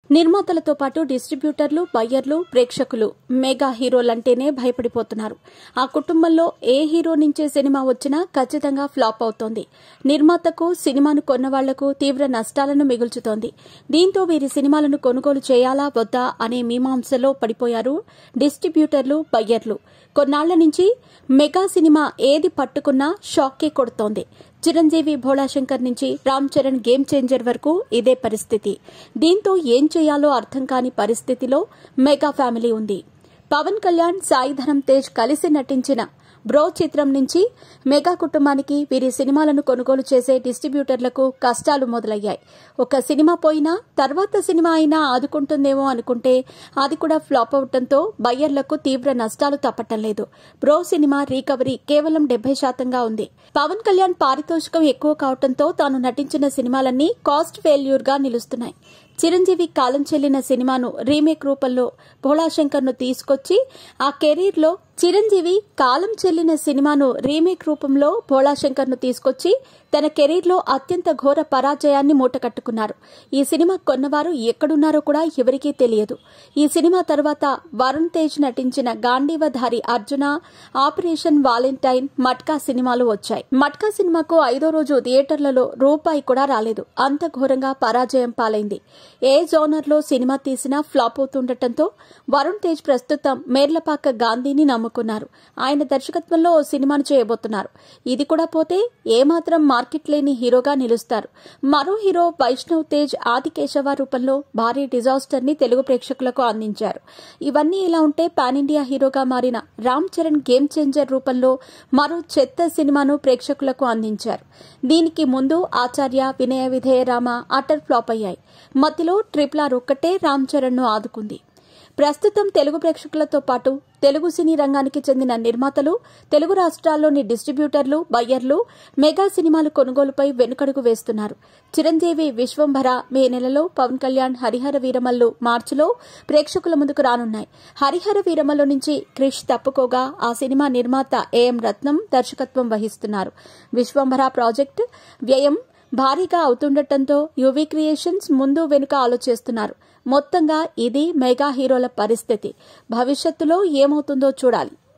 నిర్మాతలతో పాటు డిస్ట్రిబ్యూటర్లు, బయ్యర్లు, ప్రేక్షకులు మెగా హీరోలంటేనే భయపడిపోతున్నారు. ఆ కుటుంబంలో ఏ హీరో నుంచే సినిమా వచ్చినా ఖచ్చితంగా ఫ్లాప్ అవుతోంది. నిర్మాతకు, సినిమాను కొన్నవాళ్లకు తీవ్ర నష్టాలను మిగుల్చుతోంది. దీంతో వీరి సినిమాలను కొనుగోలు చేయాలా వద్దా అనే మీమాంసలో పడిపోయారు డిస్ట్రిబ్యూటర్లు, బయ్యర్లు. కొన్నాళ్ల నుంచి మెగా సినిమా ఏది పట్టుకున్నా షాక్కే కొడుతోంది. చిరంజీవి, భోళాశంకర్ నుంచి రామ్ చరణ్ గేమ్ చేంజర్ వరకు ఇదే పరిస్థితి. దీంతో ఏం చేయాలో అర్థం కాని పరిస్థితిలో మెగా ఫ్యామిలీ ఉంది. పవన్ కళ్యాణ్, సాయి ధరమ్ తేజ్ కలిసి నటించిన బ్రో చిత్రం నుంచి మెగా కుటుంబానికి వీరి సినిమాలను కొనుగోలు చేసే డిస్ట్రిబ్యూటర్లకు కష్టాలు మొదలయ్యాయి. ఒక సినిమా పోయినా తర్వాత సినిమా అయినా ఆదుకుంటుందేమో అనుకుంటే అది కూడా ఫ్లాప్ అవడంతో బయ్యర్లకు తీవ్ర నష్టాలు తప్పటం లేదు. బ్రో సినిమా రికవరీ కేవలం 70% ఉంది. పవన్ కళ్యాణ్ పారితోషికం ఎక్కువ కావడంతో తాను నటించిన సినిమాలన్నీ కాస్ట్ ఫెయిల్యూర్ గా నిలుస్తున్నాయి. చిరంజీవి కాలం చెల్లిన సినిమాను రీమేక్ రూపంలో భోళాశంకర్ను తీసుకొచ్చి ఆ కెరీర్లో చిరంజీవి కాలం చెల్లిన సినిమాను రీమేక్ రూపంలో భోళాశంకర్ను తీసుకొచ్చి తన కెరీర్లో అత్యంత ఘోర పరాజయాన్ని మూటకట్టుకున్నారు. ఈ సినిమా కొన్నవారు ఎక్కడున్నారో కూడా ఎవరికీ తెలియదు. ఈ సినిమా తర్వాత వరుణ్ తేజ్ నటించిన గాంధీవధారి అర్జున, ఆపరేషన్ వాలెంటైన్, మట్కా సినిమాలు వచ్చాయి. మట్కా సినిమాకు 5వ రోజు థియేటర్లలో రూపాయి కూడా రాలేదు. అంత ఘోరంగా పరాజయం పాలైంది. ఏ జోనర్లో సినిమా తీసినా ఫ్లాప్ అవుతుండటంతో వరుణ్ తేజ్ ప్రస్తుతం మేర్లపాక గాంధీని నమ్ముకున్నారు. ఆయన దర్శకత్వంలో ఓ సినిమాను చేయబోతున్నారు. ఇది కూడా పోతే ఏమాత్రం మార్కెట్ లేని హీరోగా నిలుస్తారు. మరో హీరో వైష్ణవ్ తేజ్ ఆదికేశవ రూపంలో భారీ డిజాస్టర్ ని తెలుగు ప్రేక్షకులకు అందించారు. ఇవన్నీ ఇలా ఉంటే పాన్ ఇండియా హీరోగా మారిన రామ్ చరణ్ గేమ్ చేంజర్ రూపంలో మరో చెత్త సినిమాను ప్రేక్షకులకు అందించారు. దీనికి ముందు ఆచార్య, వినయ విధేయ రామ అటర్ ఫ్లాప్ అయ్యాయి. మధ్యలో RRR ఒక్కటే రామ్ చరణ్ ను ఆదుకుంది. ప్రస్తుతం తెలుగు ప్రేక్షకులతో పాటు తెలుగు సినీ రంగానికి చెందిన నిర్మాతలు, తెలుగు రాష్ట్రాల్లోని డిస్ట్రిబ్యూటర్లు, బయ్యర్లు మెగా సినిమాలు కొనుగోలుపై వెనుకడుగు వేస్తున్నారు. చిరంజీవి విశ్వంభర మే నెలలో, పవన్ కళ్యాణ్ హరిహర వీరమల్లు మార్చిలో ప్రేక్షకుల ముందుకు రానున్నాయి. హరిహర వీరమల్లు నుంచి క్రిష్ తప్పుకోగా ఆ సినిమా నిర్మాత ఏఎం రత్నం దర్శకత్వం వహిస్తున్నారు. విశ్వంభర ప్రాజెక్టు వ్యయం భారీగా అవుతుండటంతో యువి క్రియేషన్స్ ముందు వెనుక ఆలోచిస్తున్నారు. మొత్తంగా ఇది మెగా హీరోల పరిస్థితి. భవిష్యత్తులో ఏమవుతుందో చూడాలి.